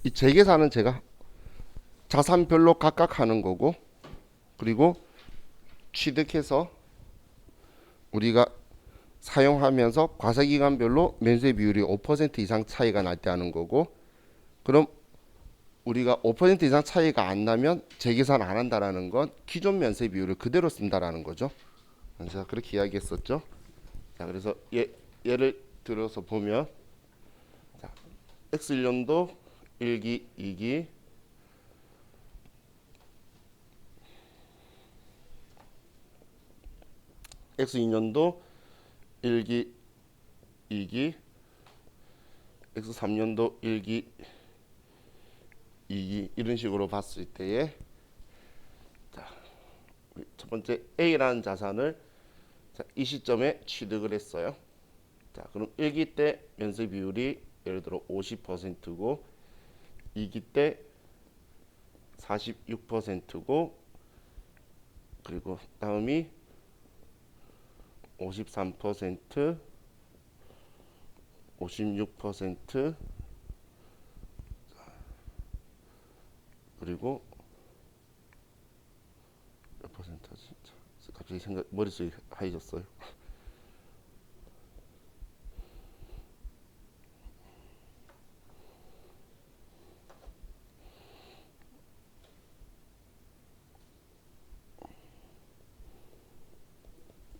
이 재계산은 제가 자산별로 각각 하는 거고, 그리고 취득해서 우리가 사용하면서 과세기간별로 면세 비율이 5% 이상 차이가 날 때 하는 거고, 그럼 우리가 5% 이상 차이가 안 나면 재계산 안 한다라는 건 기존 면세 비율을 그대로 쓴다라는 거죠. 제가 그렇게 이야기했었죠. 자, 그래서 예를 들어서 보면, 자, X1년도 1기, 2기, X2년도 1기, 2기, X3년도 1기, 2기 이런 식으로 봤을 때에, 자, 첫 번째 A라는 자산을 이 시점에 취득을 했어요. 자, 그럼 1기 때 면세 비율이 예를 들어 50%고 2기 때 46%고 그리고 다음이 53%, 56%, 그리고 몇 퍼센트지? 갑자기 머릿속이 하얘졌어요.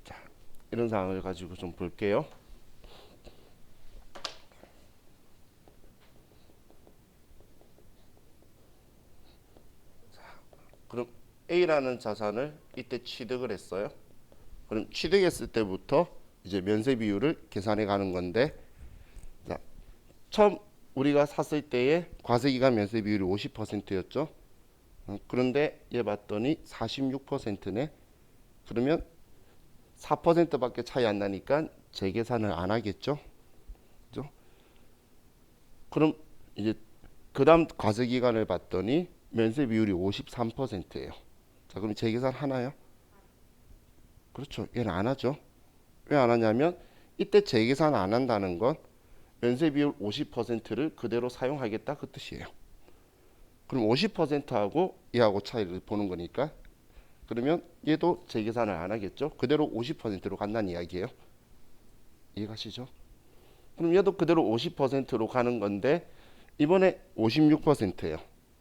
자, 이런 상황을 가지고 좀 볼게요. 그럼 A라는 자산을 이때 취득을 했어요. 그럼 취득했을 때부터 이제 면세 비율을 계산해 가는 건데, 자, 처음 우리가 샀을 때의 과세기간 면세 비율이 50%였죠. 그런데 얘 봤더니 46%네. 그러면 4%밖에 차이 안 나니까 재계산을 안 하겠죠. 그죠? 그럼 이제 그다음 과세기간을 봤더니 면세 비율이 53%예요. 자, 그럼 재계산 하나요? 그렇죠. 얘는 안 하죠. 왜 안 하냐면 이때 재계산 안 한다는 건 면세 비율 50%를 그대로 사용하겠다 그 뜻이에요. 그럼 50%하고 얘하고 차이를 보는 거니까, 그러면 얘도 재계산을 안 하겠죠. 그대로 50%로 간다는 이야기예요. 이해가시죠? 그럼 얘도 그대로 50%로 가는 건데 이번에 56%예요.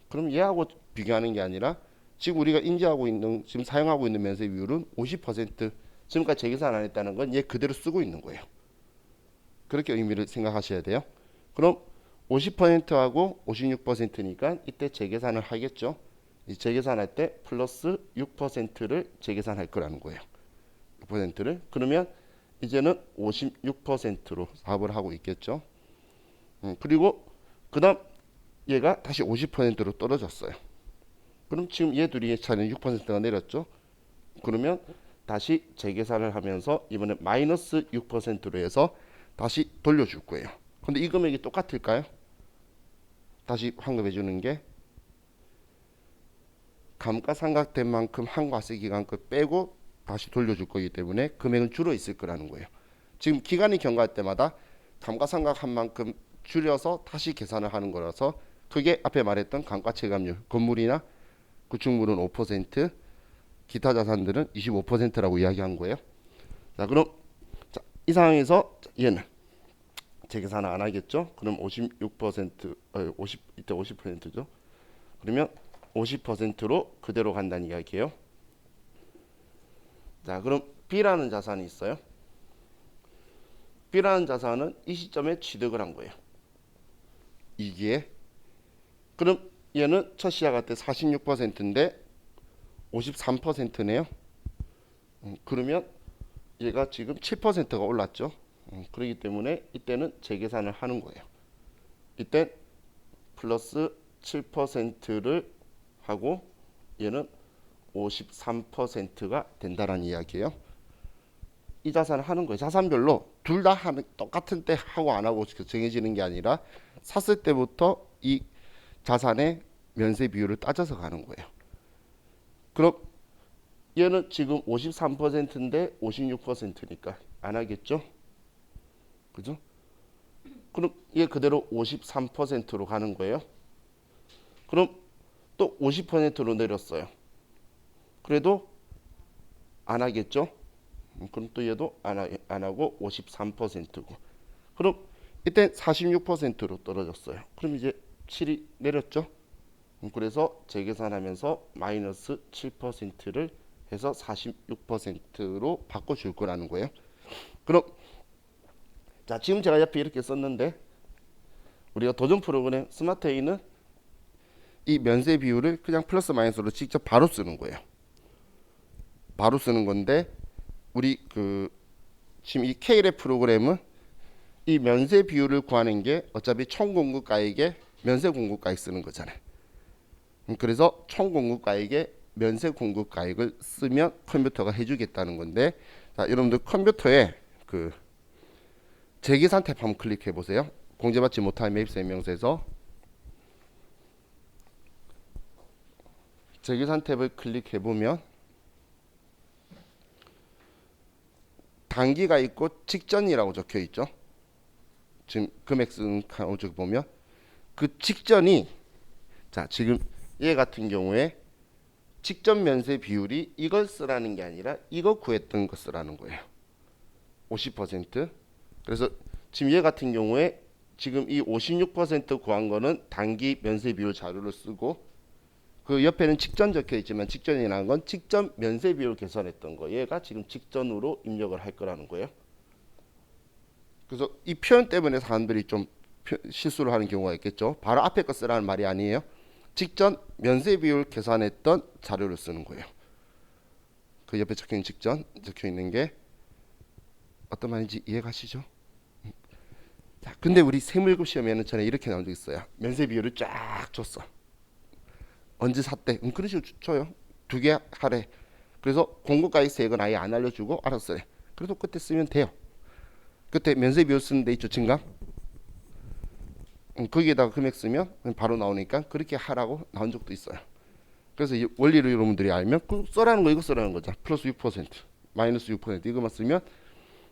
그럼 얘하고 비교하는 게 아니라 지금 우리가 인지하고 있는, 지금 사용하고 있는 면세 비율은 50%, 지금까지 재계산 안 했다는 건 얘 그대로 쓰고 있는 거예요. 그렇게 의미를 생각하셔야 돼요. 그럼 50%하고 56%니까 이때 재계산을 하겠죠. 이 재계산할 때 플러스 6%를 재계산할 거라는 거예요. 6%를. 그러면 이제는 56%로 사업을 하고 있겠죠. 그리고 그 다음 얘가 다시 50%로 떨어졌어요. 그럼 지금 얘 둘이 차이는 6%가 내렸죠. 그러면 다시 재계산을 하면서 이번에 마이너스 6%로 해서 다시 돌려줄 거예요. 근데 이 금액이 똑같을까요? 다시 환급해 주는 게 감가상각된 만큼 한과세기간급 빼고 다시 돌려줄 거기 때문에 금액은 줄어 있을 거라는 거예요. 지금 기간이 경과할 때마다 감가상각한 만큼 줄여서 다시 계산을 하는 거라서, 그게 앞에 말했던 감가체감률, 건물이나 구축물은 5%, 기타 자산들은 25%라고 이야기한 거예요. 자, 그럼 자, 이 상황에서 얘는 재계산을 안 하겠죠? 그럼 56%, 50 이때 50%죠. 그러면 50%로 그대로 간다는 이야기예요. 자, 그럼 B라는 자산이 있어요. B라는 자산은 이 시점에 취득을 한 거예요. 이기에. 그럼 얘는 첫 시작할 때 46%인데 53%네요. 그러면 얘가 지금 7%가 올랐죠. 그렇기 때문에 이때는 재계산을 하는 거예요. 이때 플러스 7%를 하고 얘는 53%가 된다라는 이야기예요. 이 자산을 하는 거예요. 자산별로 둘 다 하는, 똑같은 때 하고 안 하고 정해지는 게 아니라 샀을 때부터 이 자산의 면세 비율을 따져서 가는 거예요. 그럼 얘는 지금 53%인데 56%니까 안 하겠죠? 그죠? 그럼 얘 그대로 53%로 가는 거예요. 그럼 또 50%로 내렸어요. 그래도 안 하겠죠? 그럼 또 얘도 안 하고 53%고. 그럼 이때 46%로 떨어졌어요. 그럼 이제 7이 내렸죠? 그래서 재계산하면서 마이너스 7%를 해서 46%로 바꿔줄 거라는 거예요. 그럼 자, 지금 제가 옆에 이렇게 썼는데 우리가 도전 프로그램 스마트 A는 이 면세 비율을 그냥 플러스 마이너스로 직접 바로 쓰는 거예요. 바로 쓰는 건데 우리 지금 이 K랩 프로그램은 이 면세 비율을 구하는 게 어차피 총 공급가액에 면세 공급가액 쓰는 거잖아요. 그래서 총 공급가액에 면세 공급가액을 쓰면 컴퓨터가 해주겠다는 건데, 자, 여러분들 컴퓨터에 재계산 탭 한번 클릭해 보세요. 공제받지 못한 매입 설명서에서 재계산 탭을 클릭해 보면 단기가 있고 직전이라고 적혀 있죠. 지금 금액 쓴 카우즈 보면 그 직전이, 자, 지금 얘 같은 경우에 직전 면세 비율이 이걸 쓰라는 게 아니라 이거 구했던 거 쓰라는 거예요. 50%. 그래서 지금 얘 같은 경우에 지금 이 56% 구한 거는 단기 면세 비율 자료를 쓰고, 그 옆에는 직전 적혀 있지만 직전이라는 건 직전 면세 비율 계산했던 거, 얘가 지금 직전으로 입력을 할 거라는 거예요. 그래서 이 표현 때문에 사람들이 좀 실수를 하는 경우가 있겠죠. 바로 앞에 거 쓰라는 말이 아니에요. 직전 면세 비율 계산했던 자료를 쓰는 거예요. 그 옆에 적혀 있는 직전 적혀 있는 게 어떤 말인지 이해가시죠? 자, 근데 우리 세무일급 시험에는 전에 이렇게 나온 적 있어요. 면세 비율을 쫙 줬어. 언제 샀대? 그런 식으로 줘요. 2개 하래. 그래서 공급가액 세액은 아예 안 알려주고 알았어요. 그래도 그때 쓰면 돼요. 그때 면세 비율 쓰는 데 있죠, 증감. 거기에다가 금액 쓰면 바로 나오니까 그렇게 하라고 나온 적도 있어요. 그래서 이 원리를 여러분들이 알면 써라는 거 이거 써라는 거죠. 플러스 6%, 마이너스 6% 이거만 쓰면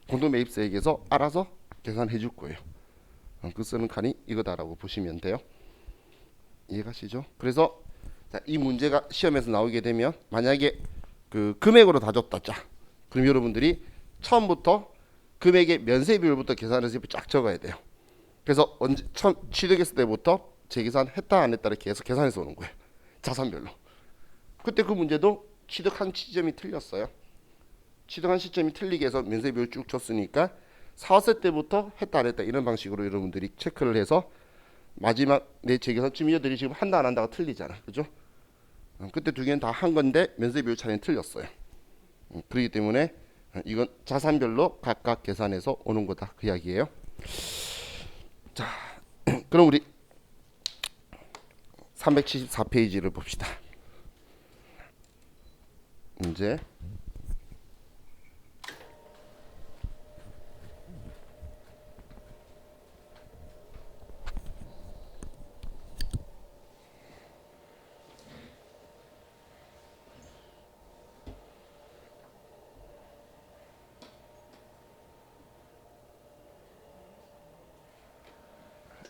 공동매입세액에서 알아서 계산해 줄 거예요. 그 쓰는 칸이 이거다라고 보시면 돼요. 이해가시죠? 그래서 자, 이 문제가 시험에서 나오게 되면 만약에 그 금액으로 다 줬다. 자, 그럼 여러분들이 처음부터 금액의 면세 비율부터 계산해서 쫙 적어야 돼요. 그래서 언제 처음 취득했을 때부터 재계산했다 안 했다를 계속 계산해서 오는 거예요. 자산별로. 그때 그 문제도 취득한 시점이 틀렸어요. 취득한 시점이 틀리게 해서 면세 비율 쭉 줬으니까 사왔을 때부터 했다 안 했다 이런 방식으로 여러분들이 체크를 해서 마지막 내 재계산 지금 얘들이 지금 한다 안 한다가 틀리잖아, 그죠? 그때 두 개는 다 한 건데 면세 비율 차이는 틀렸어요. 그렇기 때문에 이건 자산별로 각각 계산해서 오는 거다 그 이야기예요. 자, 그럼 우리 374페이지를 봅시다. 문제.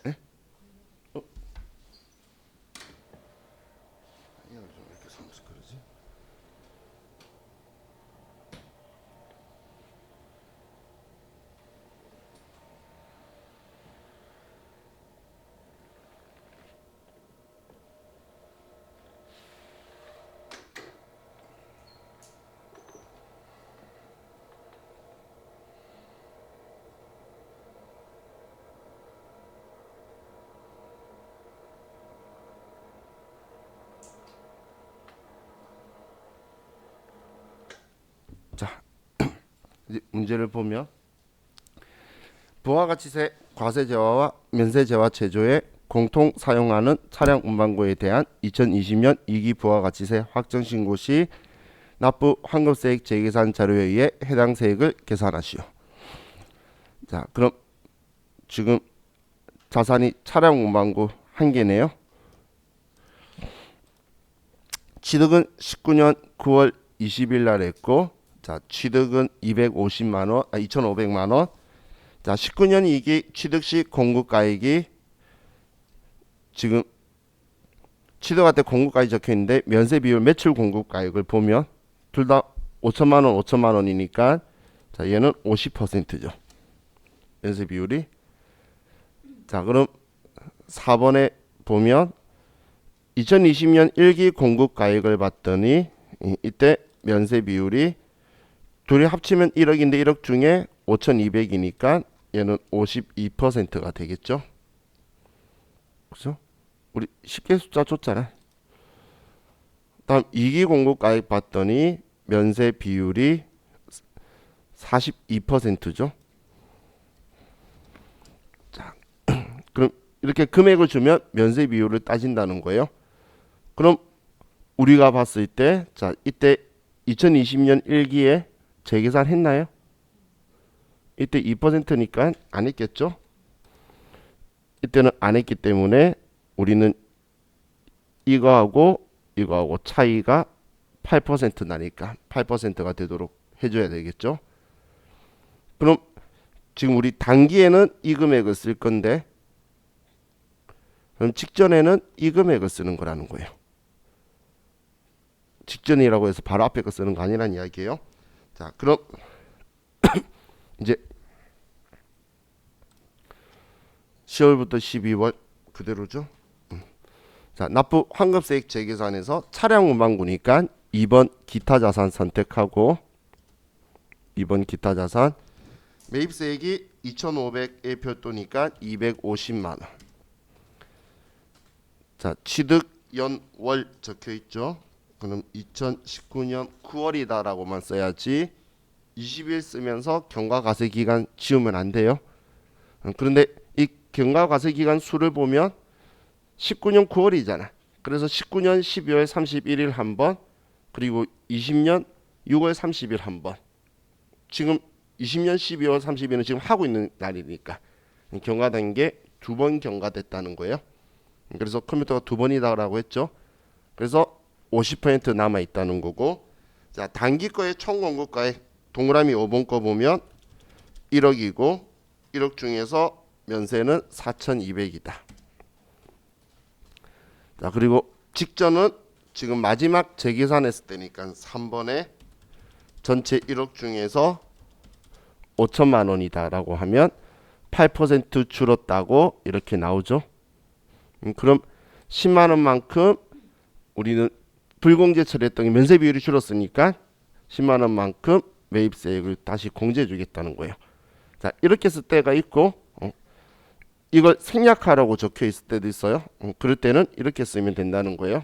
네? 이걸 좀 이렇게 삼수 그러지? 자, 이제 문제를 보면 부가가치세 과세제화와 면세제화 제조에 공통 사용하는 차량 운반고에 대한 2020년 2기 부가가치세 확정 신고 시 납부 환급세액 재계산 자료에 의해 해당 세액을 계산하시오. 자, 그럼 지금 자산이 차량 운반고 한 개네요. 취득은 19년 9월 20일 날 했고, 자, 취득은 250만 원, 2,500만 원. 자, 19년 2기 취득 시 공급가액이 지금 취득할 때 공급가액이 적혀 있는데 면세 비율 매출 공급가액을 보면 둘 다 5천만 원, 5천만 원이니까 자, 얘는 50%죠. 면세 비율이. 자, 그럼 4번에 보면 2020년 1기 공급가액을 봤더니 이때 면세 비율이 둘이 합치면 1억인데 1억 중에 5,200이니까 얘는 52%가 되겠죠. 그죠? 우리 쉽게 숫자 줬잖아. 다음 2기 공급가액 봤더니 면세 비율이 42%죠. 자, 그럼 이렇게 금액을 주면 면세 비율을 따진다는 거예요. 그럼 우리가 봤을 때, 자, 이때 2020년 1기에 재계산 했나요? 이때 2%니까 안 했겠죠? 이때는 안 했기 때문에 우리는 이거하고 차이가 8% 나니까 8%가 되도록 해줘야 되겠죠? 그럼 지금 우리 단기에는 이 금액을 쓸 건데 그럼 직전에는 이 금액을 쓰는 거라는 거예요. 직전이라고 해서 바로 앞에 거 쓰는 거 아니란 이야기예요. 자, 그럼 이제 10월부터 12월 그대로죠. 자, 납부 환급세액 재계산에서 차량 운반구니까 2번 기타 자산 선택하고 2번 기타 자산 매입세액이 2,500의 별도니까 250만 원. 자, 취득 연월 적혀 있죠. 그럼 2019년 9월이다라고만 써야지 20일 쓰면서 경과과세 기간 지우면 안 돼요. 그런데 이 경과과세 기간 수를 보면 19년 9월이잖아. 그래서 19년 12월 31일 한 번, 그리고 20년 6월 30일 한 번. 지금 20년 12월 30일은 지금 하고 있는 날이니까 경과된 게 두 번 경과됐다는 거예요. 그래서 컴퓨터가 두 번이다라고 했죠. 그래서 50% 남아 있다는 거고. 자, 단기 거의 총 공급가액 동그라미 5번 거 보면 1억이고 1억 중에서 면세는 4,200이다. 자, 그리고 직전은 지금 마지막 재계산했을 때니까 3번에 전체 1억 중에서 5천만 원이다라고 하면 8% 줄었다고 이렇게 나오죠. 그럼 10만 원만큼 우리는 불공제 처리했던 게 면세 비율이 줄었으니까 10만 원만큼 매입세액을 다시 공제해 주겠다는 거예요. 자, 이렇게 쓸 때가 있고 이걸 생략하라고 적혀 있을 때도 있어요. 그럴 때는 이렇게 쓰면 된다는 거예요.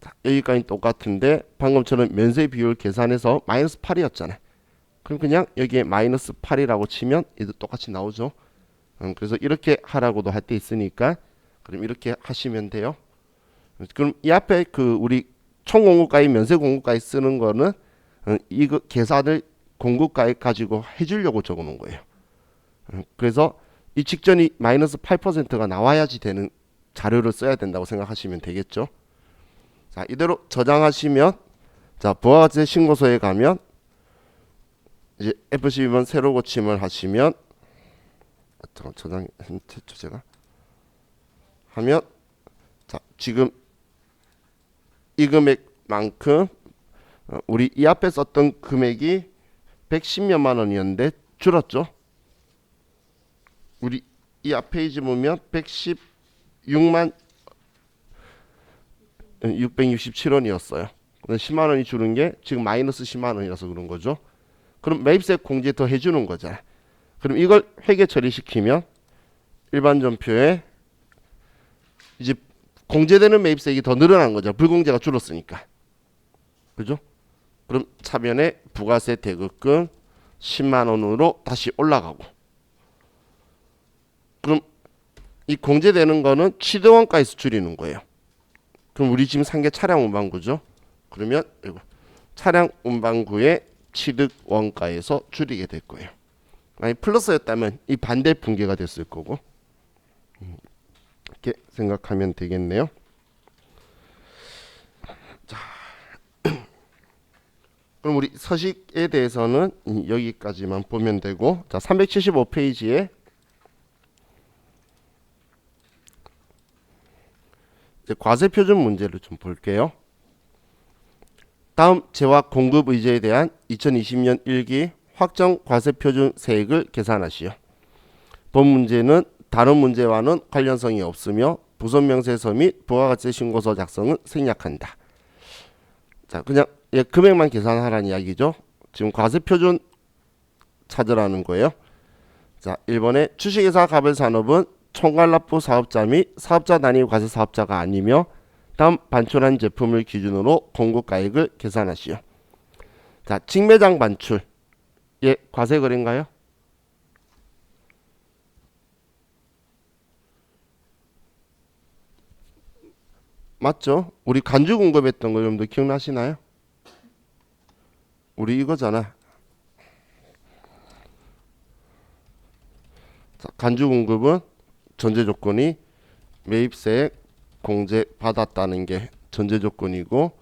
자, 여기까지 똑같은데 방금처럼 면세 비율 계산해서 마이너스 8이었잖아요. 그럼 그냥 여기에 마이너스 8이라고 치면 얘도 똑같이 나오죠. 그래서 이렇게 하라고도 할 때 있으니까 그럼 이렇게 하시면 돼요. 그럼 이 앞에 그 우리 총 공급가액 면세 공급가액 쓰는 거는 이거 계산을 공급가액 가지고 해주려고 적어놓은 거예요. 그래서 이 직전이 마이너스 8%가 나와야지 되는 자료를 써야 된다고 생각하시면 되겠죠. 자, 이대로 저장하시면 자, 부가가치 신고서에 가면 이제 F12번 세로 고침을 하시면 잠깐 저장했죠 제가 하면 자, 지금 이 금액만큼 우리 이 앞에 썼던 금액이 110몇만 원이었는데 줄었죠. 우리 이 앞 페이지 보면 116만 667원이었어요. 10만 원이 줄은 게 지금 마이너스 10만 원이라서 그런 거죠. 그럼 매입세 공제 더 해주는 거잖아. 그럼 이걸 회계 처리시키면 일반 전표에 이제 공제되는 매입세액이 더 늘어난 거죠. 불공제가 줄었으니까. 그죠? 그럼 차변에 부가세 대급금 10만 원으로 다시 올라가고. 그럼 이 공제되는 거는 취득원가에서 줄이는 거예요. 그럼 우리 지금 산 게 차량 운반구죠. 그러면 이거 차량 운반구의 취득 원가에서 줄이게 될 거예요. 만약 플러스였다면 이 반대 붕괴가 됐을 거고 이렇게 생각하면 되겠네요. 자, 그럼 우리 서식에 대해서는 여기까지만 보면 되고, 자, 375페이지에 이제 과세 표준 문제를 좀 볼게요. 다음 재화 공급 의제에 대한 2020년 1기 확정 과세 표준 세액을 계산하시오. 본 문제는 다른 문제와는 관련성이 없으며 부선 명세서 및 부가가치 신고서 작성은 생략한다. 자, 그냥 금액만 계산하라는 이야기죠. 지금 과세 표준 찾으라는 거예요. 자, 1번에 주식회사 가별산업은 총괄납부 사업자 및 사업자 단위 과세 사업자가 아니며 다음 반출한 제품을 기준으로 공급가액을 계산하시오. 자, 직매장 반출. 예, 과세 거래인가요? 맞죠? 우리 간주 공급했던 거 여러분들 기억나시나요? 우리 이거잖아. 자, 간주 공급은 전제 조건이 매입세액 공제 받았다는 게 전제 조건이고,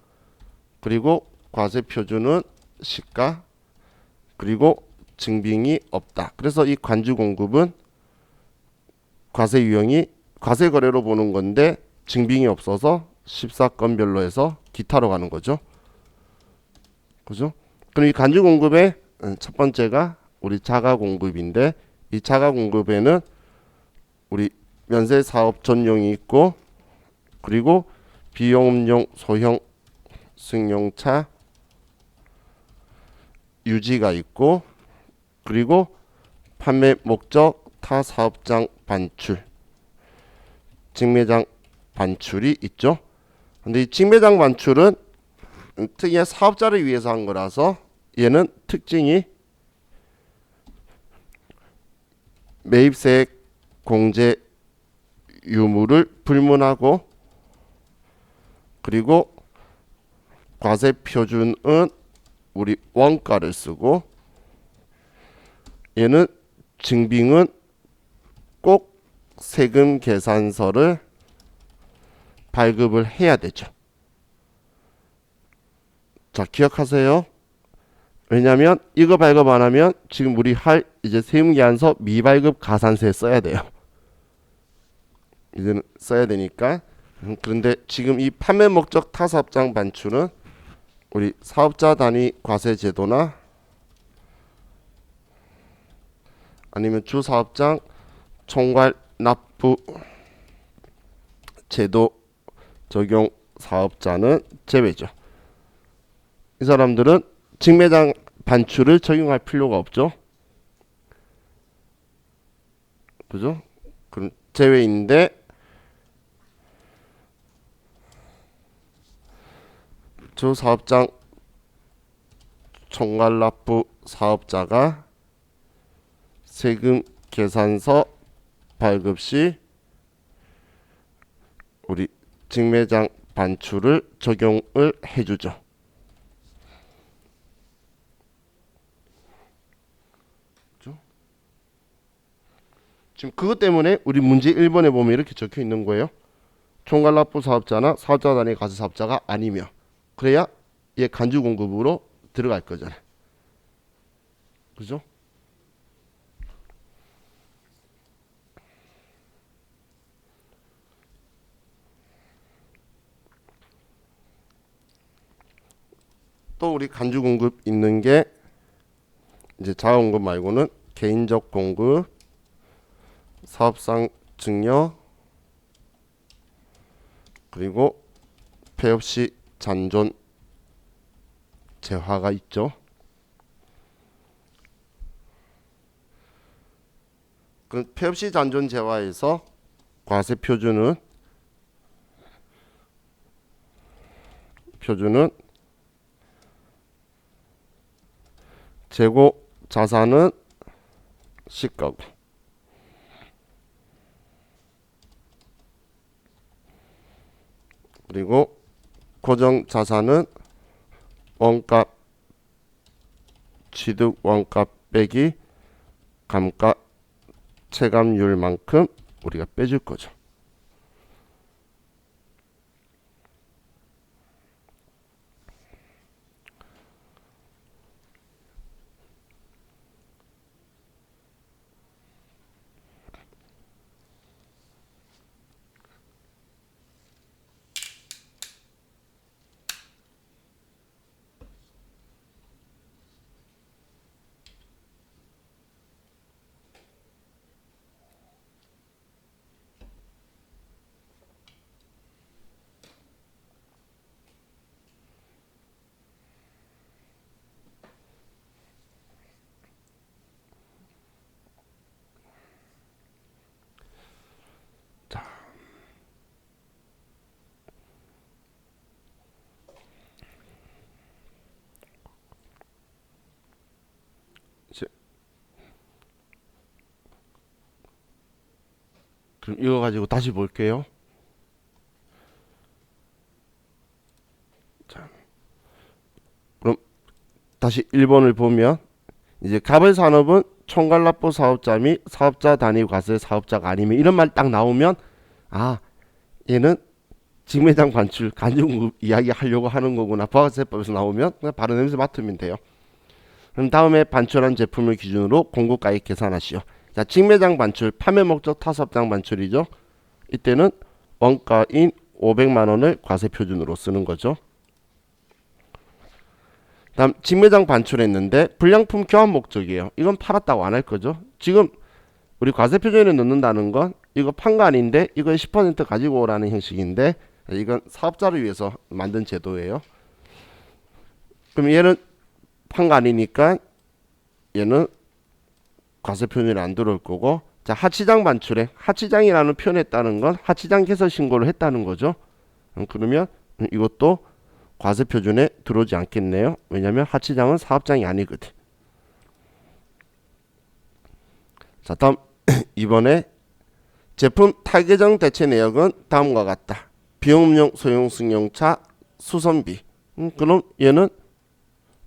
그리고 과세 표준은 시가, 그리고 증빙이 없다. 그래서 이 간주 공급은 과세 유형이 과세 거래로 보는 건데 증빙이 없어서 14건별로 해서 기타로 가는 거죠. 그죠? 그럼 이 간주 공급의 첫 번째가 우리 자가 공급인데, 이 자가 공급에는 우리 면세 사업 전용이 있고, 그리고 비용업용 소형 승용차 유지가 있고, 그리고 판매 목적 타 사업장 반출, 직매장 반출이 있죠. 근데 이 직매장 반출은 특이한 사업자를 위해서 한 거라서 얘는 특징이 매입세액 공제 유무를 불문하고, 그리고 과세 표준은 우리 원가를 쓰고, 얘는 증빙은 꼭 세금 계산서를 발급을 해야 되죠. 자, 기억하세요. 왜냐면 이거 발급 안 하면 지금 우리 할 이제 세무계산서 미발급 가산세 써야 돼요. 이제는 써야 되니까. 그런데 지금 이 판매 목적 타사업장 반출은 우리 사업자 단위 과세 제도나 아니면 주사업장 총괄 납부 제도 적용 사업자는 제외죠. 이 사람들은 직매장 반출을 적용할 필요가 없죠. 그죠? 그럼 제외인데, 주사업장 총괄납부 사업자가 세금 계산서 발급 시 우리 직매장 반출을 적용을 해주죠. 지금 그것 때문에 우리 문제 1번에 보면 이렇게 적혀 있는 거예요. 총괄납부 사업자나 사업자 단위 과세 사업자가 아니며, 그래야 얘 간주 공급으로 들어갈 거잖아요. 그죠? 또 우리 간주 공급 있는 게 이제 자가 공급 말고는 개인적 공급, 사업상 증여, 그리고 폐업 시 잔존 재화가 있죠. 그 폐업 시 잔존 재화에서 과세 표준은 재고 자산은 시가고, 그리고 고정 자산은 원가 취득 원가 빼기 감가 체감률만큼 우리가 빼줄 거죠. 그럼 이거 가지고 다시 볼게요. 자, 그럼 다시 1번을 보면 이제 갑을 산업은 총괄납부 사업자 및 사업자 단위 과세 사업자가 아니면 이런 말 딱 나오면 아 얘는 직매장 반출 간접공급 이야기 하려고 하는 거구나. 부가세법에서 나오면 그냥 바로 냄새 맡으면 돼요. 그럼 다음에 반출한 제품을 기준으로 공급가액 계산하시오. 자, 직매장 반출, 판매 목적 타사업장 반출이죠. 이때는 원가인 500만 원을 과세 표준으로 쓰는 거죠. 다음 직매장 반출했는데 불량품 교환 목적이에요. 이건 팔았다고 안 할 거죠. 지금 우리 과세 표준에 넣는다는 건 이거 판 거 아닌데 이거 10% 가지고 오라는 형식인데 이건 사업자를 위해서 만든 제도예요. 그럼 얘는 판 거 아니니까 얘는 과세 표준에 안 들어올 거고, 자 하치장 반출에 하치장이라는 표현했다는 건 하치장 개설 신고를 했다는 거죠. 그러면 이것도 과세 표준에 들어오지 않겠네요. 왜냐하면 하치장은 사업장이 아니거든. 자 다음 이번에 제품 타개정 대체 내역은 다음과 같다. 비용용 소형 승용차 수선비. 그럼 얘는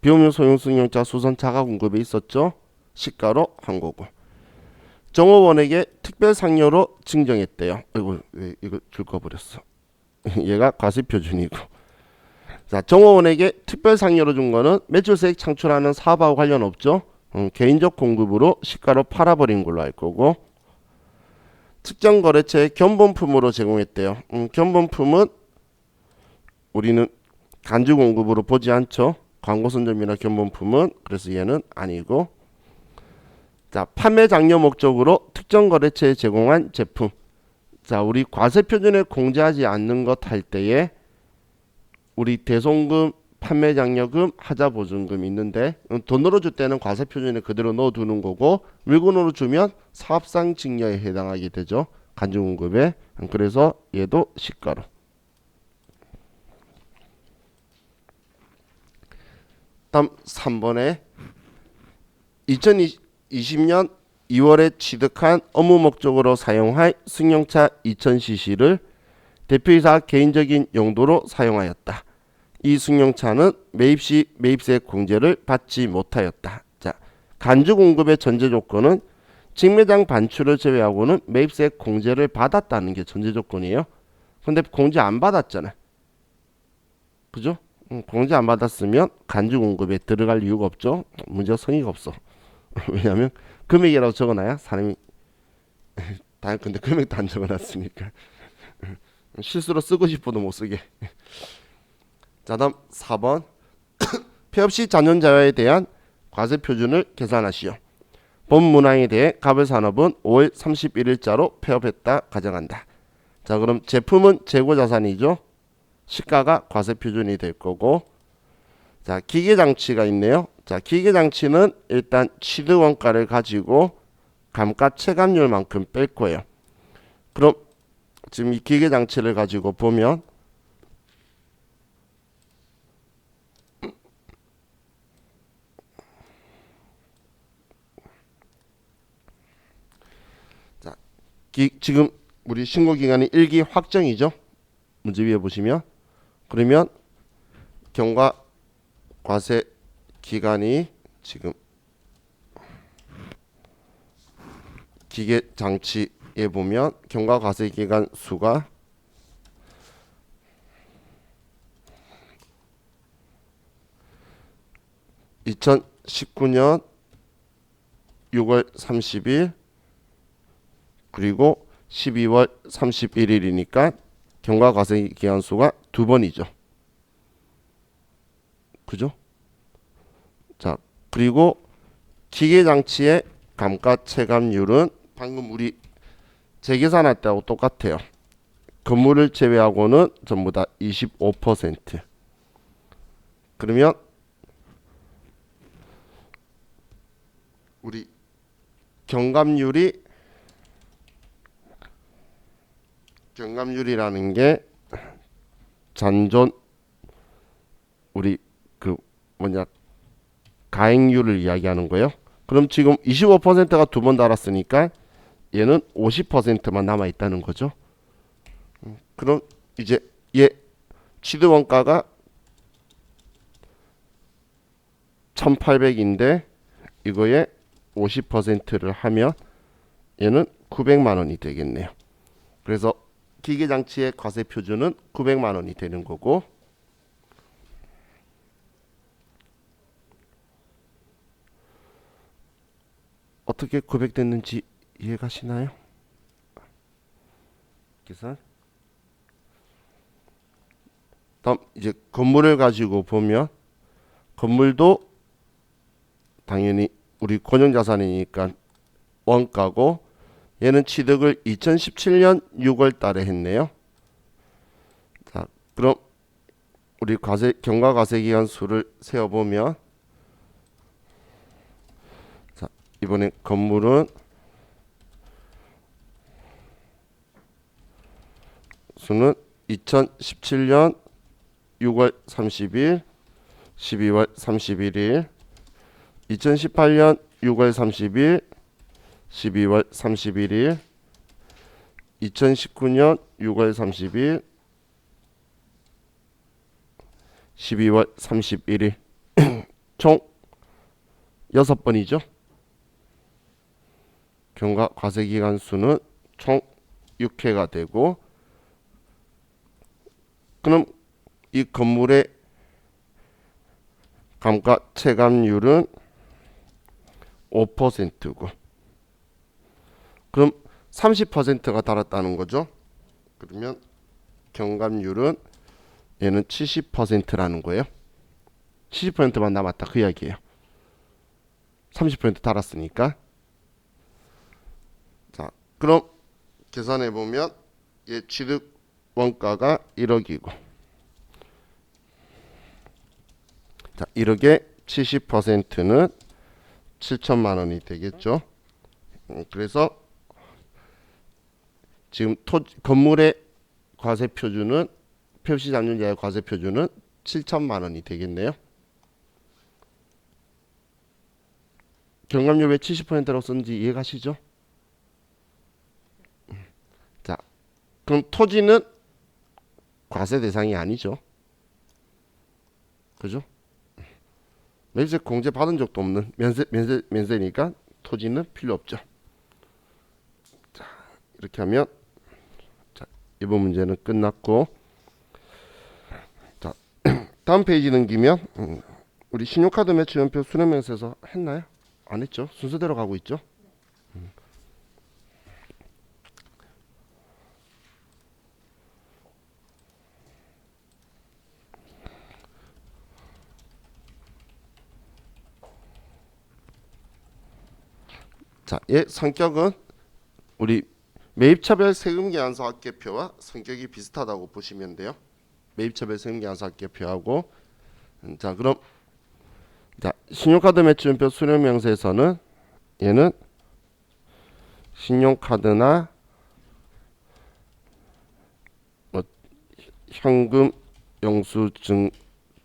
비용용 소형 승용차 수선차가 공급에 있었죠. 시가로 한 거고. 정호원에게 특별 상료로 증정했대요. 이거 왜 이거 줄 거 버렸어. 얘가 과세 표준이고. 자, 정호원에게 특별 상료로 준 거는 매출세액 창출하는 사업하고 관련 없죠. 개인적 공급으로 시가로 팔아버린 걸로 알 거고. 특정 거래처에 견본품으로 제공했대요. 견본품은 우리는 간주 공급으로 보지 않죠. 광고 선점이나 견본품은. 그래서 얘는 아니고. 자, 판매 장려 목적으로 특정 거래처에 제공한 제품. 자, 우리 과세 표준에 공제하지 않는 것 할 때에 우리 대송금, 판매 장려금, 하자 보증금 있는데 돈으로 줄 때는 과세 표준에 그대로 넣어두는 거고 물건으로 주면 사업상 증여에 해당하게 되죠. 간주 공급에. 그래서 얘도 시가로. 다음 3번에 2020년 2월에 취득한 업무 목적으로 사용할 승용차 2000cc를 대표이사 개인적인 용도로 사용하였다. 이 승용차는 매입 시 매입세 공제를 받지 못하였다. 자, 간주 공급의 전제 조건은 직매장 반출을 제외하고는 매입세 공제를 받았다는 게 전제 조건이에요. 근데 공제 안 받았잖아. 그죠? 공제 안 받았으면 간주 공급에 들어갈 이유가 없죠. 문제가 성의가 없어. 왜냐하면 금액이라고 적어놔야 사람이 근데 금액도 안 적어놨으니까 실수로 쓰고 싶어도 못 쓰게. 자 다음 4번 폐업시 잔존자료에 대한 과세 표준을 계산하시오. 본 문항에 대해 갑을산업은 5월 31일자로 폐업했다 가정한다. 자 그럼 제품은 재고자산이죠. 시가가 과세 표준이 될 거고, 자 기계장치가 있네요. 자 기계장치는 일단 취득 원가를 가지고 감가 체감률만큼 뺄 거예요. 그럼 지금 이 기계장치를 가지고 보면 자 지금 우리 신고기간이 1기 확정이죠. 문제 위에 보시면 그러면 경과 과세 기간이 지금 기계 장치에 보면 경과 과세 기간 수가 2019년 6월 30일 그리고 12월 31일이니까 경과 과세 기간 수가 두 번이죠. 그죠? 자, 그리고 기계장치의 감가 체감률은 방금 우리 재계산할 때하고 똑같아요. 건물을 제외하고는 전부 다 25%. 그러면 우리 경감률이라는 게 잔존 우리 그 뭐냐 가액률을 이야기하는 거예요. 그럼 지금 25%가 두 번 달았으니까 얘는 50%만 남아 있다는 거죠. 그럼 이제 얘 취득 원가가 1800인데 이거에 50%를 하면 얘는 900만 원이 되겠네요. 그래서 기계장치의 과세 표준은 900만 원이 되는 거고, 어떻게 900 됐는지 이해가시나요? 계산. 다음 이제 건물을 가지고 보면 건물도 당연히 우리 권역자산이니까 원가고, 얘는 취득을 2017년 6월 달에 했네요. 자, 그럼 우리 경과과세기간 수를 세어보면, 자, 이번에 건물은 수는 2017년 6월 30일, 12월 31일, 2018년 6월 30일, 12월 31일, 2019년 6월 30일, 12월 31일 총 6번이죠. 경과 과세기간 수는 총 6회가 되고, 그럼 이 건물의 감가 체감률은 5%고, 그럼 30%가 달았다는 거죠. 그러면 경감률은 얘는 70%라는 거예요. 70%만 남았다 그 이야기예요. 30% 달았으니까. 자, 그럼 계산해 보면 얘 취득 원가가 1억이고, 자, 1억에 70%는 7천만 원이 되겠죠. 그래서 지금 건물의 과세 표준은, 표시 잔존자의 과세 표준은 7천만 원이 되겠네요. 경감률 왜 70%라고 썼는지 이해가시죠? 자, 그럼 토지는 과세 대상이 아니죠. 그죠? 매입세 공제 받은 적도 없는 면세니까 토지는 필요 없죠. 자, 이렇게 하면, 자, 이번 문제는 끝났고, 자, 다음 페이지 넘기면 우리 신용카드 매출연표 수령명세서 했나요? 안 했죠. 순서대로 가고 있죠. 자, 얘 성격은 우리 매입차별 세금계산서 합계표와 성격이 비슷하다고 보시면 돼요. 매입차별 세금계산서 합계표하고. 자, 그럼 자, 신용카드 매출연표 수령명세서는 얘는 신용카드나 뭐 현금 영수증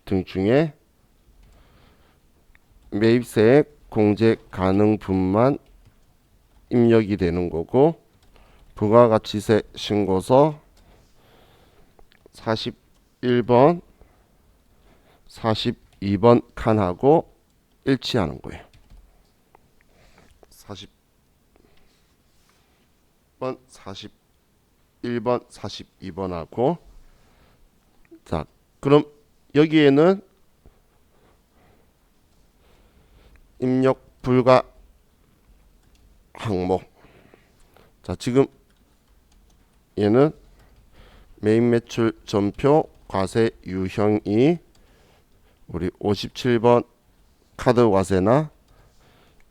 등 중에 매입세액 공제 가능분만 입력이 되는 거고, 부가가치세 신고서 41번, 42번 칸하고 일치하는 거예요. 40번, 41번, 42번하고. 자, 그럼 여기에는 입력 불가 항목. 자, 지금 얘는 매입 매출 전표 과세 유형이 우리 57번 카드 과세나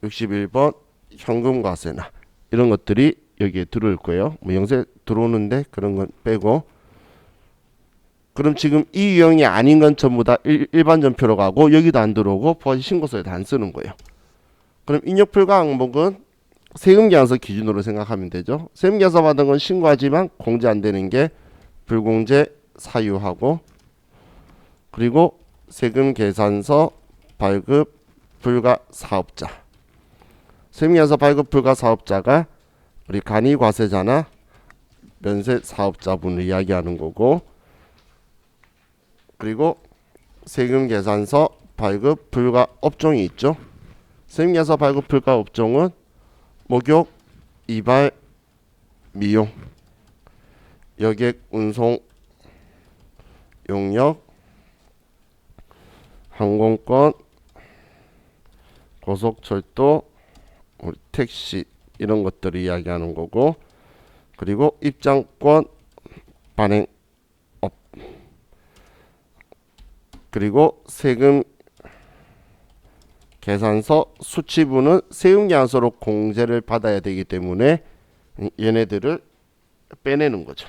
61번 현금 과세나 이런 것들이 여기에 들어올 거예요. 뭐 영세 들어오는데 그런 건 빼고. 그럼 지금 이 유형이 아닌 건 전부 다 일반 전표로 가고, 여기도 안 들어오고 부가세 신고서에도 안 쓰는 거예요. 그럼 입력 불가 항목은 세금계산서 기준으로 생각하면 되죠. 세금계산서 받은 건 신고하지만 공제 안 되는 게 불공제 사유하고, 그리고 세금계산서 발급 불가 사업자. 세금계산서 발급 불가 사업자가 우리 간이과세자나 면세 사업자분을 이야기하는 거고, 그리고 세금 계산서 발급 불가 업종이 있죠. 세금 계산서 발급 불가 업종은 목욕, 이발, 미용, 여객, 운송, 용역, 항공권, 고속철도, 택시 이런 것들을 이야기하는 거고, 그리고 입장권 발행업, 그리고 세금 계산서 수치부는 세금 계산서로 공제를 받아야 되기 때문에 얘네들을 빼내는 거죠.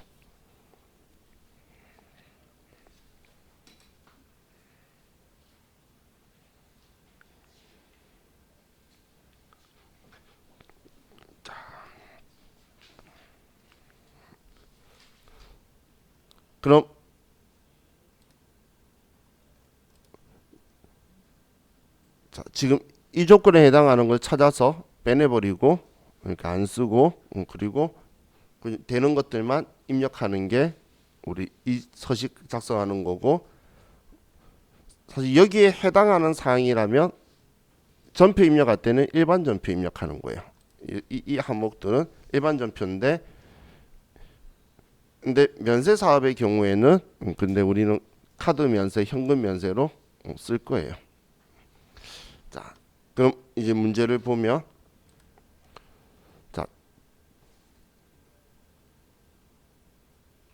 그럼 자, 지금 이 조건에 해당하는 걸 찾아서 빼내버리고, 그러니까 안 쓰고, 그리고 되는 것들만 입력하는 게 우리 이 서식 작성하는 거고, 사실 여기에 해당하는 사항이라면 전표 입력할 때는 일반 전표 입력하는 거예요. 이 항목들은 일반 전표인데, 근데 면세 사업의 경우에는 근데 우리는 카드 면세, 현금 면세로 쓸 거예요. 자, 그럼 이제 문제를 보면, 자,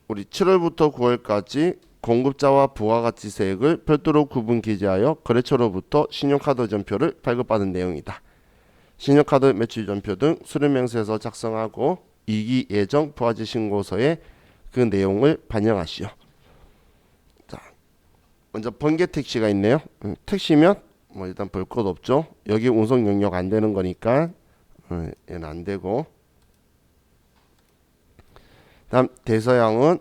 우리 7월부터 9월까지 공급자와 부가가치세액을 별도로 구분 기재하여 거래처로부터 신용카드 전표를 발급받은 내용이다. 신용카드 매출 전표 등 수령명세서 작성하고 이기 예정 부가가치 신고서에 그 내용을 반영하시오. 자, 먼저 번개 택시가 있네요. 택시면 뭐 일단 볼 것 없죠. 여기 운송 영역 안 되는 거니까 얘는 안 되고, 다음 대서양은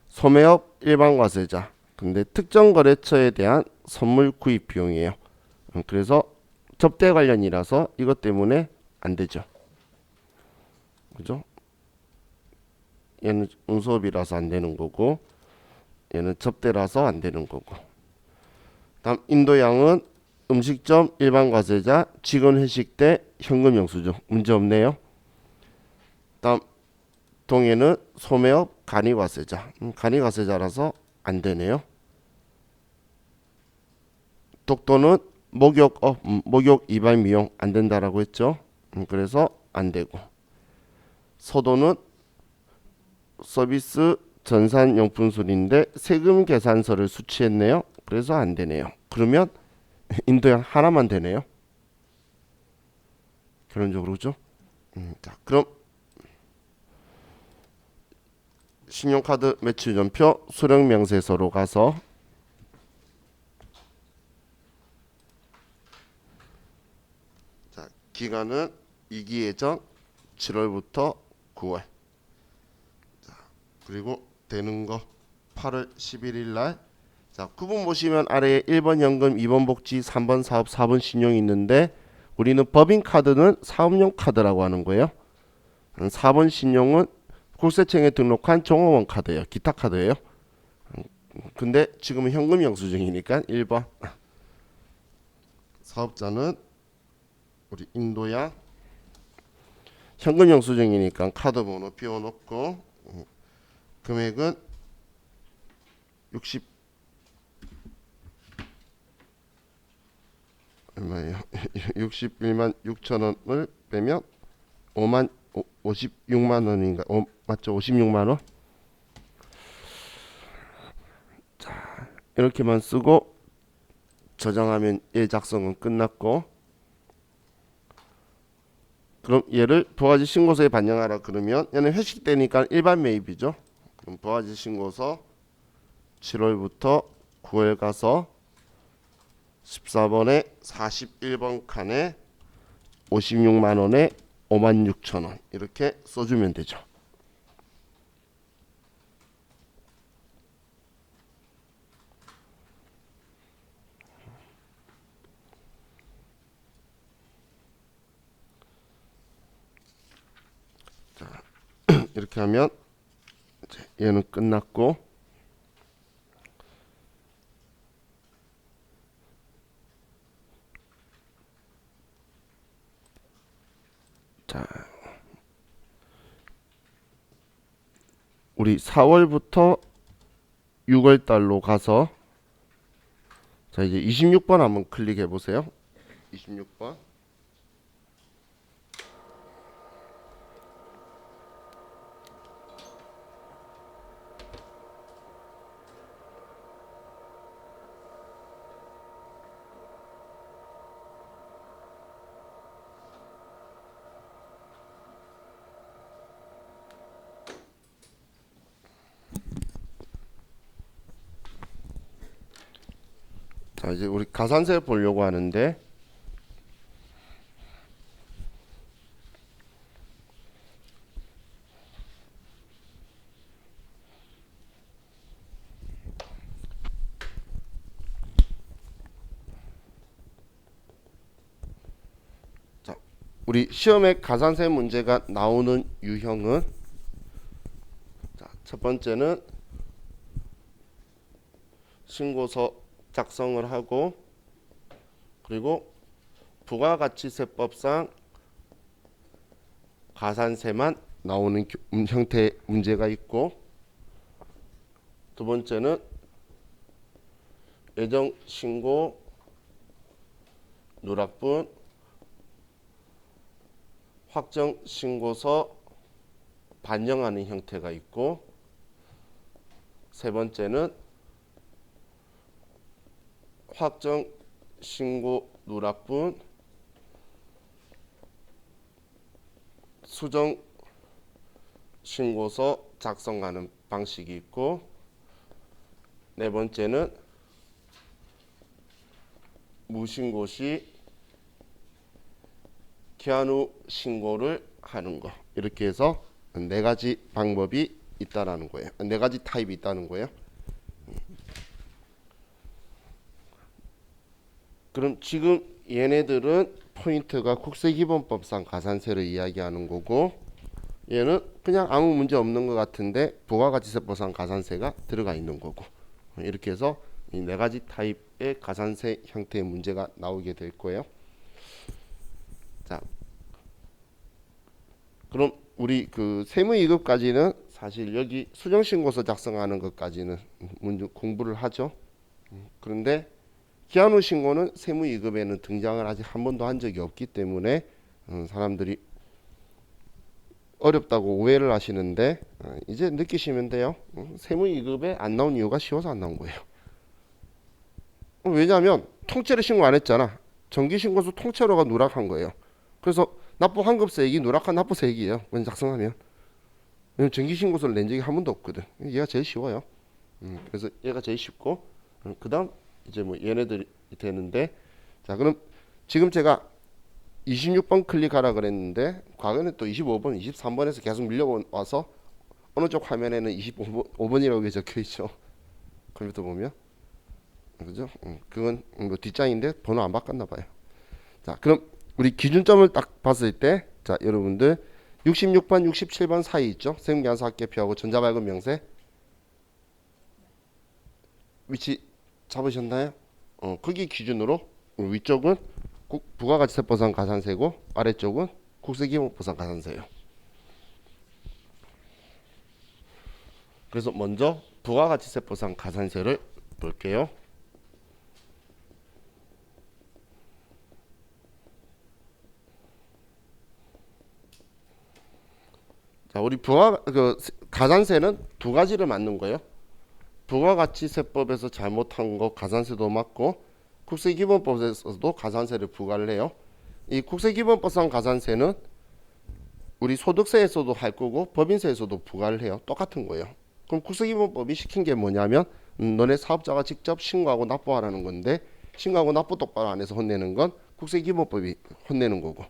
소매업 일반 과세자. 근데 특정 거래처에 대한 선물 구입 비용이에요. 그래서 접대 관련이라서 이것 때문에 안 되죠. 그죠? 얘는 운수업이라서 안 되는 거고, 얘는 접대라서 안 되는 거고. 다음 인도양은 음식점 일반 과세자, 직원 회식 때 현금 영수증. 문제 없네요. 다음 동해는 소매업 간이과세자. 간이과세자라서 안 되네요. 독도는 목욕업, 목욕 이발 미용 안 된다라고 했죠. 그래서 안 되고. 서도는 서비스 전산용품술인데 세금 계산서를 수취했네요. 그래서 안 되네요. 그러면 인도양 하나만 되네요. 결론적으로 그죠? 자, 그럼 신용카드 매출전표 수령명세서로 가서, 자, 기간은 이기 예정 7월부터 9월. 자, 그리고 되는 거 8월 11일 날. 자, 구분 보시면 아래에 1번 현금, 2번 복지, 3번 사업, 4번 신용이 있는데, 우리는 법인카드는 사업용 카드라고 하는 거예요. 4번 신용은 국세청에 등록한 종업원 카드예요. 기타 카드예요. 근데 지금은 현금 영수증이니까 1번. 사업자는 우리 인도양, 현금 영수증이니까 카드 번호 비워놓고, 금액은 60 얼마예요? 61만 6천 원을 빼면 56만 원인가? 맞죠? 56만 원. 자, 이렇게만 쓰고 저장하면 얘 작성은 끝났고, 그럼 얘를 부가가치 신고서에 반영하라 그러면 얘는 회식 때니까 일반 매입이죠. 그럼 부가가치 신고서 7월부터 9월 가서 14번에 41번 칸에 56만 원에 5만 6천 원 이렇게 써주면 되죠. 이렇게 하면 이제 얘는 끝났고, 자, 우리 4월부터 6월 달로 가서, 자 이제 26번 한번 클릭해 보세요. 26번. 자 이제 우리 가산세 보려고 하는데, 자 우리 시험에 가산세 문제가 나오는 유형은, 자, 첫 번째는 신고서 작성을 하고, 그리고 부가가치세법상 가산세만 나오는 형태의 문제가 있고, 두 번째는 예정신고 누락분 확정신고서 반영하는 형태가 있고, 세 번째는 확정신고 누락분 수정신고서 작성하는 방식이 있고, 네 번째는 무신고 시 기한 후 신고를 하는 거. 이렇게 해서 네 가지 방법이 있다라는 거예요. 네 가지 타입이 있다는 거예요. 그럼 지금 얘네들은 포인트가 국세기본법상 가산세를 이야기하는 거고, 얘는 그냥 아무 문제 없는 것 같은데 부가가치세법상 가산세가 들어가 있는 거고, 이렇게 해서 이 네 가지 타입의 가산세 형태의 문제가 나오게 될 거예요. 자, 그럼 우리 그 세무이급까지는 사실 여기 수정신고서 작성하는 것까지는 공부를 하죠. 그런데 기한 후 신고는 세무이급에는 등장을 아직 한 번도 한 적이 없기 때문에 사람들이 어렵다고 오해를 하시는데, 이제 느끼시면 돼요. 세무이급에 안 나온 이유가 쉬워서 안 나온 거예요. 왜냐하면 통째로 신고 안 했잖아. 정기신고서 통째로가 누락한 거예요. 그래서 납부 환급세액이 누락한 납부세액이에요. 그냥 작성하면. 왜냐면 정기신고서를 낸 적이 한 번도 없거든. 얘가 제일 쉬워요. 그래서 얘가 제일 쉽고, 그 다음 이제 뭐 얘네들이 되는데, 자 그럼 지금 제가 26번 클릭하라 그랬는데, 과거에는 또 25번, 23번에서 계속 밀려와서 어느 쪽 화면에는 25번이라고 적혀 있죠. 컴퓨터 보면. 그죠? 그건 뭐 뒷장인데 번호 안 바꿨나 봐요. 자, 그럼 우리 기준점을 딱 봤을 때, 자, 여러분들 66번, 67번 사이 있죠? 세금계산서 합계표하고 전자발급 명세 위치 잡으셨나요? 거기 기준으로 위쪽은 부가가치세법상 가산세고, 아래쪽은 국세기본법상 가산세예요. 그래서 먼저 부가가치세법상 가산세를 볼게요. 자, 우리 가산세는 두 가지를 맞는 거예요. 부가가치세법에서 잘못한 거 가산세도 맞고, 국세기본법에서도 가산세를 부과를 해요. 이 국세기본법상 가산세는 우리 소득세에서도 할 거고 법인세에서도 부과를 해요. 똑같은 거예요. 그럼 국세기본법이 시킨 게 뭐냐면, 너네 사업자가 직접 신고하고 납부하라는 건데, 신고하고 납부 똑바로 안 해서 혼내는 건 국세기본법이 혼내는 거고,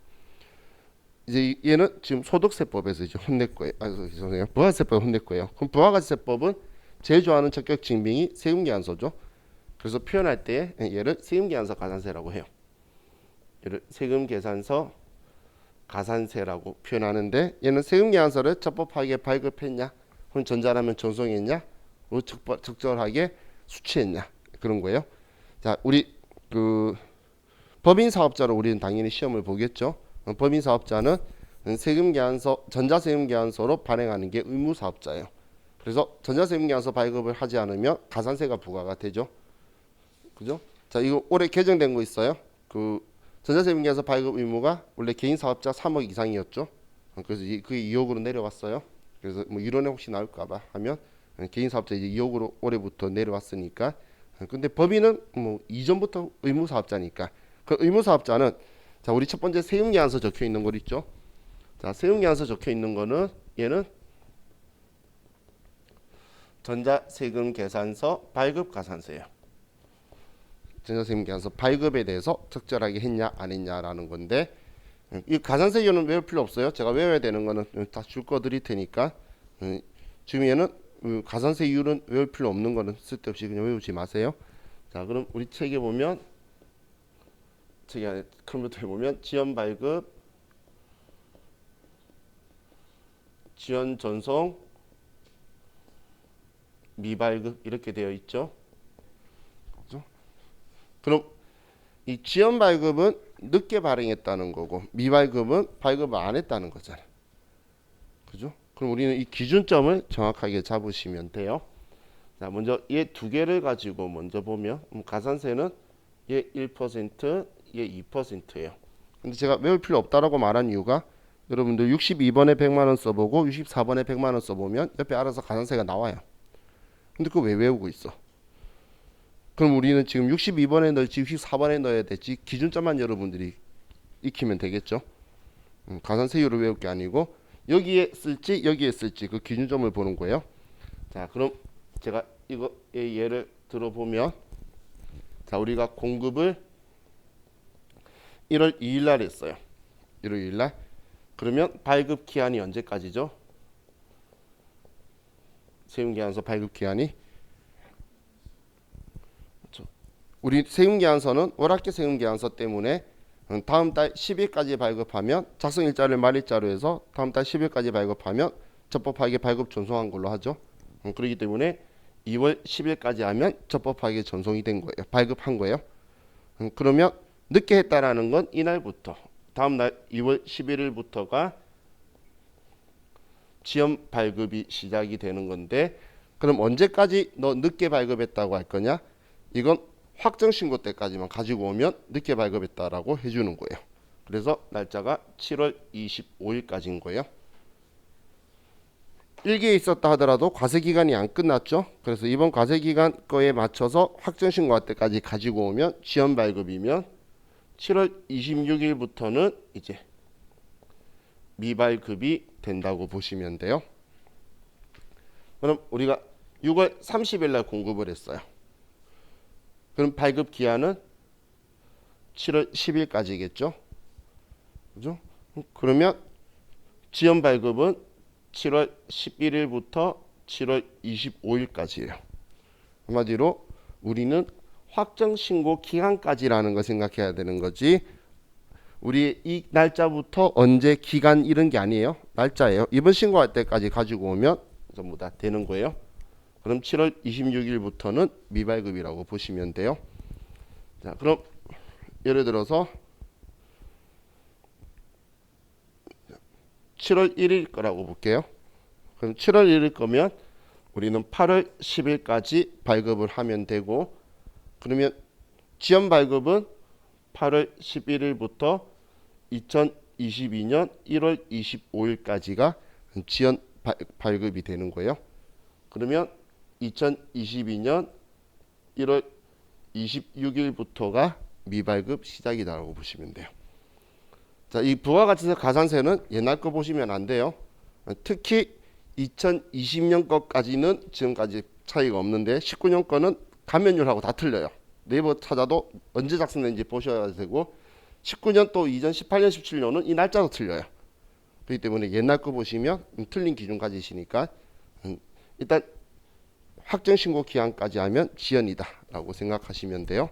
이제 얘는 지금 소득세법에서 이제 혼낼 거예요. 죄송해요. 부가세법 혼낼 거예요. 그럼 부가가치세법은 제일 좋아하는 적격 증빙이 세금계산서죠. 그래서 표현할 때 얘를 세금계산서 가산세라고 해요. 얘를 세금계산서 가산세라고 표현하는데 얘는 세금계산서를 적법하게 발급했냐, 혹은 전자라면 전송했냐, 적절하게 수취했냐 그런 거예요. 자, 우리 그 법인 사업자로 우리는 당연히 시험을 보겠죠. 법인 사업자는 세금계산서, 전자세금계산서로 발행하는 게 의무 사업자예요. 그래서 전자세금계산서 발급을 하지 않으면 가산세가 부과가 되죠. 그죠? 자, 이거 올해 개정된 거 있어요. 그 전자세금계산서 발급 의무가 원래 개인 사업자 3억 이상이었죠. 그래서 그게 2억으로 내려왔어요. 그래서 뭐 이론에 혹시 나올까봐 하면 개인 사업자 이제 2억으로 올해부터 내려왔으니까. 근데 법인은 뭐 이전부터 의무 사업자니까. 그 의무 사업자는 자, 우리 첫 번째 세금계산서 적혀 있는 거 있죠. 자, 세금계산서 적혀 있는 거는 얘는 전자세금계산서 발급 가산세예요. 전자세금계산서 발급에 대해서 적절하게 했냐 안 했냐라는 건데, 이 가산세율은 외울 필요 없어요. 제가 외워야 되는 거는 다 줄 거 드릴 테니까 지금에는 가산세율은 외울 필요 없는 거는 쓸데없이 그냥 외우지 마세요. 자, 그럼 우리 책에 보면, 책이 안에 컴퓨터에 보면 지연 발급, 지연 전송, 미발급 이렇게 되어 있죠. 그죠? 그럼 이 지연 발급은 늦게 발행했다는 거고, 미발급은 발급을 안 했다는 거잖아요. 그죠? 그럼 우리는 이 기준점을 정확하게 잡으시면 돼요. 자, 먼저 얘 두 개를 가지고 먼저 보면 가산세는 얘 1%, 얘 2%예요. 근데 제가 외울 필요 없다라고 말한 이유가, 여러분들 62번에 100만 원 써보고 64번에 100만 원 써보면 옆에 알아서 가산세가 나와요. 근데 그거 왜 외우고 있어? 그럼 우리는 지금 62번에 넣을지 64번에 넣어야 될지 기준점만 여러분들이 익히면 되겠죠. 가산세율을 외울 게 아니고 여기에 쓸지 여기에 쓸지 그 기준점을 보는 거예요. 자, 그럼 제가 이거 예를 들어보면, 자, 우리가 공급을 1월 2일 날 했어요. 1월 2일 날. 그러면 발급 기한이 언제까지죠? 세금계산서 발급 기한이, 우리 세금계산서는 월학계 세금계산서 때문에 다음 달 10일까지 발급하면, 작성일자를 말일자로 해서 다음 달 10일까지 발급하면 적법하게 발급 전송한 걸로 하죠. 그렇기 때문에 2월 10일까지 하면 적법하게 전송이 된 거예요. 발급한 거예요. 그러면 늦게 했다라는 건 이날부터 다음 날 2월 11일부터가 지연 발급이 시작이 되는 건데, 그럼 언제까지 너 늦게 발급했다고 할 거냐? 이건 확정 신고 때까지만 가지고 오면 늦게 발급했다라고 해주는 거예요. 그래서 날짜가 7월 25일까지인 거예요. 일기에 있었다 하더라도 과세기간이 안 끝났죠. 그래서 이번 과세기간 거에 맞춰서 확정 신고할 때까지 가지고 오면 지연 발급이면 7월 26일부터는 이제 미발급이 된다고 보시면 돼요. 그럼 우리가 6월 30일 날 공급을 했어요. 그럼 발급 기한은 7월 10일까지겠죠. 그죠? 그러면 지연 발급은 7월 11일부터 7월 25일까지예요. 한마디로 우리는 확정 신고 기간까지라는 거 생각해야 되는 거지, 우리 이 날짜부터 언제 기간 이런 게 아니에요. 날짜예요. 이번 신고할 때까지 가지고 오면 전부 다 되는 거예요. 그럼 7월 26일부터는 미발급이라고 보시면 돼요. 자, 그럼 예를 들어서 7월 1일 거라고 볼게요. 그럼 7월 1일 거면 우리는 8월 10일까지 발급을 하면 되고, 그러면 지연 발급은 8월 11일부터 2022년 1월 25일까지가 지연 발급이 되는 거예요. 그러면 2022년 1월 26일부터가 미발급 시작이다라고 보시면 돼요. 자, 이 부가가치세 가산세는 옛날 거 보시면 안 돼요. 특히 2020년 거까지는 지금까지 차이가 없는데 19년 거는 감면율하고 다 틀려요. 네이버 찾아도 언제 작성된지 보셔야 되고, 19년 또 이전 18년 17년은 이 날짜도 틀려요. 그렇기 때문에 옛날 거 보시면 틀린 기준 가지시니까 일단 확정 신고 기한까지 하면 지연이다 라고 생각하시면 돼요.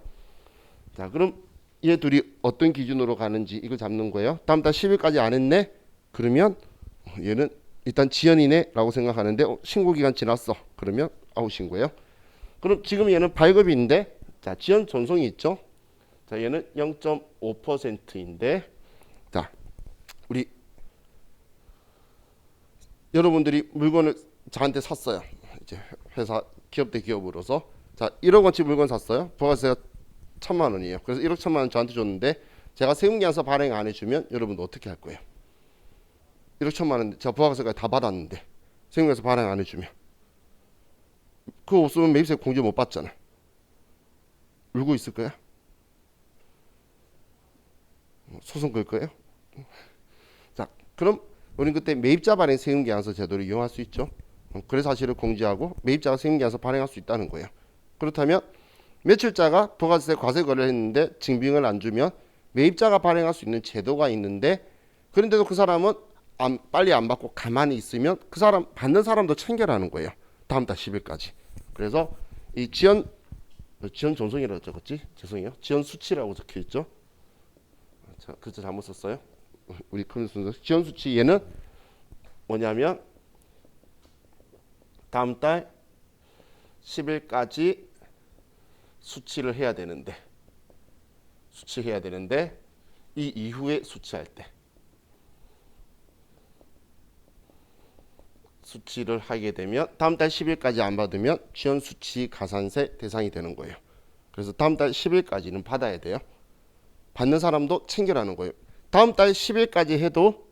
자, 그럼 얘 둘이 어떤 기준으로 가는지 이걸 잡는 거예요. 다음 달 10일까지 안 했네? 그러면 얘는 일단 지연이네 라고 생각하는데 신고 기간 지났어. 그러면 아웃인 거예요. 그럼 지금 얘는 발급인데 자 지연 전송이 있죠. 자 얘는 0.5%인데 자 우리 여러분들이 물건을 저한테 샀어요. 이제 회사 기업 대 기업으로서 자 1억 원치 물건 샀어요. 부가세가 1,000만 원이에요. 그래서 1억 1,000만 원 저한테 줬는데 제가 세금계산서 발행 안 해주면 여러분도 어떻게 할 거예요? 1억 1,000만 원 제가 부가세까지 다 받았는데 세금계산서 발행 안 해주면 그거 없으면 매입세 공제 못 받잖아. 울고 있을 거야? 소송 걸 거예요? 자 그럼 우리는 그때 매입자 발행 세금계산서 제도를 이용할 수 있죠. 그래서 사실을 공제하고 매입자가 세금계산서 발행할 수 있다는 거예요. 그렇다면 매출자가 부가세 과세 거래를 했는데 증빙을 안 주면 매입자가 발행할 수 있는 제도가 있는데 그런데도 그 사람은 빨리 안 받고 가만히 있으면 그 사람 받는 사람도 챙겨라는 거예요. 다음 달 10일까지. 그래서 이 지연 전송이라고 적었지? 죄송해요. 지연 수치라고 적혀 있죠. 자, 글자 잘못 썼어요. 우리 큰 순서 지연 수치 얘는 뭐냐면 다음 달 10일까지 수치를 해야 되는데 이 이후에 수치할 때 수치를 하게 되면 다음 달 10일까지 안 받으면 지연 수치 가산세 대상이 되는 거예요. 그래서 다음 달 10일까지는 받아야 돼요. 받는 사람도 챙겨라는 거예요. 다음 달 10일까지 해도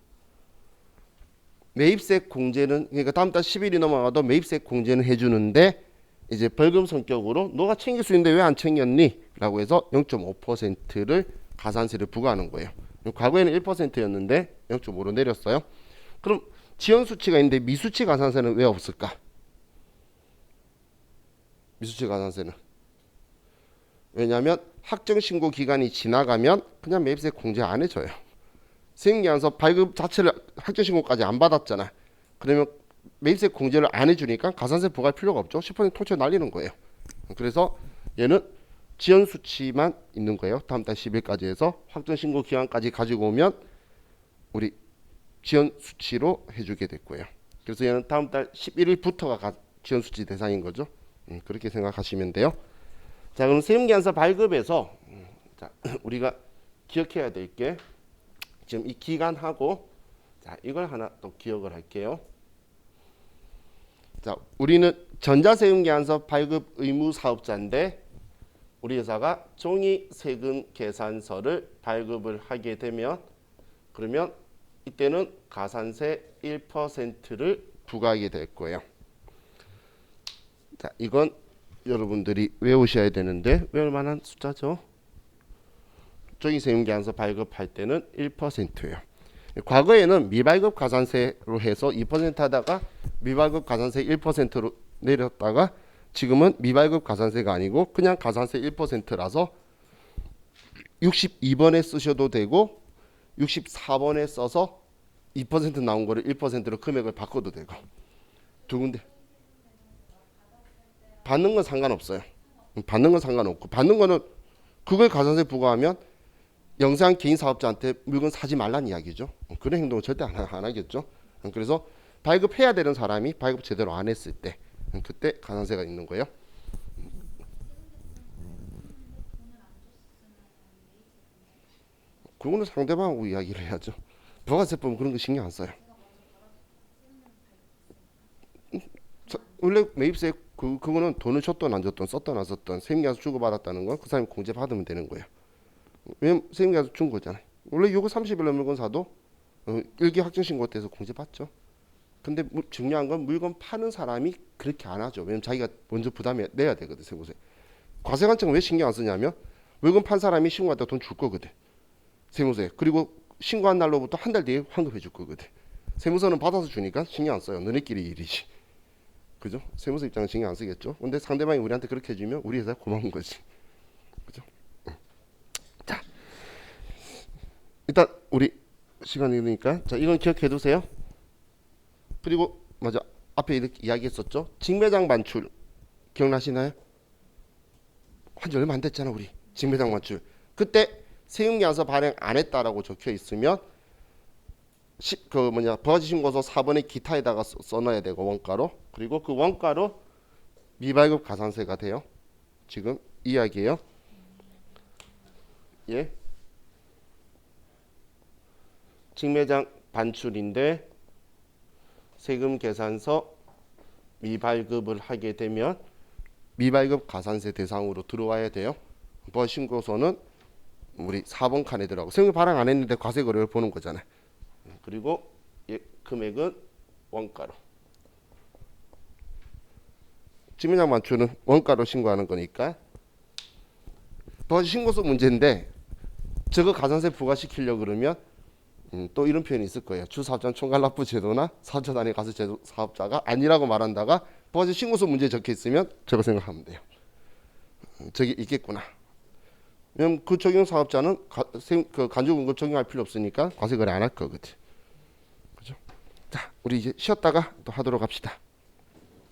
매입세 공제는 그러니까 다음 달 10일이 넘어가도 매입세 공제는 해주는데 이제 벌금 성격으로 너가 챙길 수 있는데 왜 안 챙겼니? 라고 해서 0.5%를 가산세를 부과하는 거예요. 과거에는 1%였는데 0.5로 내렸어요. 그럼 지연 수치가 있는데 미수치 가산세는 왜 없을까? 미수치 가산세는 왜냐하면 확정신고 기간이 지나가면 그냥 매입세 공제 안 해줘요. 세금계산서 발급 자체를 확정신고까지 안 받았잖아. 그러면 매입세 공제를 안 해주니까 가산세 부과할 필요가 없죠. 10% 통째 날리는 거예요. 그래서 얘는 지연 수치만 있는 거예요. 다음 달 10일까지 해서 확정신고 기간까지 가지고 오면 우리 지연 수치로 해주게 됐고요. 그래서 얘는 다음 달 11일부터가 지연 수치 대상인 거죠. 그렇게 생각하시면 돼요. 자, 그럼 세금계산서 발급에서 자, 우리가 기억해야 될 게 지금 이 기간하고 자, 이걸 하나 또 기억을 할게요. 자, 우리는 전자세금계산서 발급 의무 사업자인데 우리 회사가 종이 세금 계산서를 발급을 하게 되면 그러면 이때는 가산세 1%를 부과하게 될 거예요. 자, 이건 여러분들이 외우셔야 되는데 외울 만한 숫자죠. 종이세금계산서 발급할 때는 1%예요. 과거에는 미발급 가산세로 해서 2% 하다가 미발급 가산세 1%로 내렸다가 지금은 미발급 가산세가 아니고 그냥 가산세 1%라서 62번에 쓰셔도 되고 64번에 써서 2% 나온 거를 1%로 금액을 바꿔도 되고 두 군데 받는 건 상관없어요. 받는 건 상관없고 받는 거는 그걸 가산세 부과하면 영세한 개인 사업자한테 물건 사지 말란 이야기죠. 그런 행동은 절대 안 하겠죠. 그래서 발급해야 되는 사람이 발급 제대로 안 했을 때 그때 가산세가 있는 거예요. 그거는 상대방하고 이야기를 해야죠. 부가세법은 그런 거 신경 안 써요. 원래 매입세 그거는 돈을 줬던 안 줬던 썼던 안 썼던 세금계산서 주고받았다는 건 그 사람이 공제 받으면 되는 거예요. 왜냐면 세금계산서 준 거잖아요. 원래 요거 30일날 물건 사도 일기 확정신고 때에서 공제 받죠. 근데 중요한 건 물건 파는 사람이 그렇게 안 하죠. 왜냐면 자기가 먼저 부담해 내야 되거든. 세무서에. 과세관청은 왜 신경 안 쓰냐면 물건 판 사람이 신고할 때 돈 줄 거거든. 세무서에. 그리고 신고한 날로부터 한 달 뒤에 환급해 줄 거거든. 세무서는 받아서 주니까 신경 안 써요. 너네끼리 일이지. 그죠? 세무서 입장은 신경 안 쓰겠죠. 근데 상대방이 우리한테 그렇게 해주면 우리 회사 고마운 거지. 그죠? 자, 일단 우리 시간이 되니까 자 이건 기억해 두세요. 그리고 맞아 앞에 이렇게 이야기했었죠. 직매장 반출 기억나시나요? 한지 얼마 안 됐잖아 우리 직매장 반출. 그때 세금계산서 발행 안 했다라고 적혀 있으면 부가가치 신고서 4번의 기타에다가 써놔야 되고 원가로. 그리고 그 원가로 미발급 가산세가 돼요. 지금 이야기예요. 예. 직매장 반출인데 세금 계산서 미발급을 하게 되면 미발급 가산세 대상으로 들어와야 돼요. 부가가치 신고서는 우리 4번 칸에 들어가고 세금 발행 안 했는데 과세 거래를 보는 거잖아요. 그리고 금액은 원가로. 직매장 반출은 원가로 신고하는 거니까 부가가치 신고서 문제인데 저거 가산세 부과시키려고 그러면 또 이런 표현이 있을 거예요. 주사업자는 총괄납부 제도나 사업자 단위 가세 제도 사업자가 아니라고 말한다가 부가가치 신고서 문제에 적혀 있으면 저거 생각하면 돼요. 저기 있겠구나. 왜냐면 그 적용 사업자는 그 간주공급 적용할 필요 없으니까 과세 거래 안 할 거거든. 그죠? 자, 우리 이제 쉬었다가 또 하도록 합시다.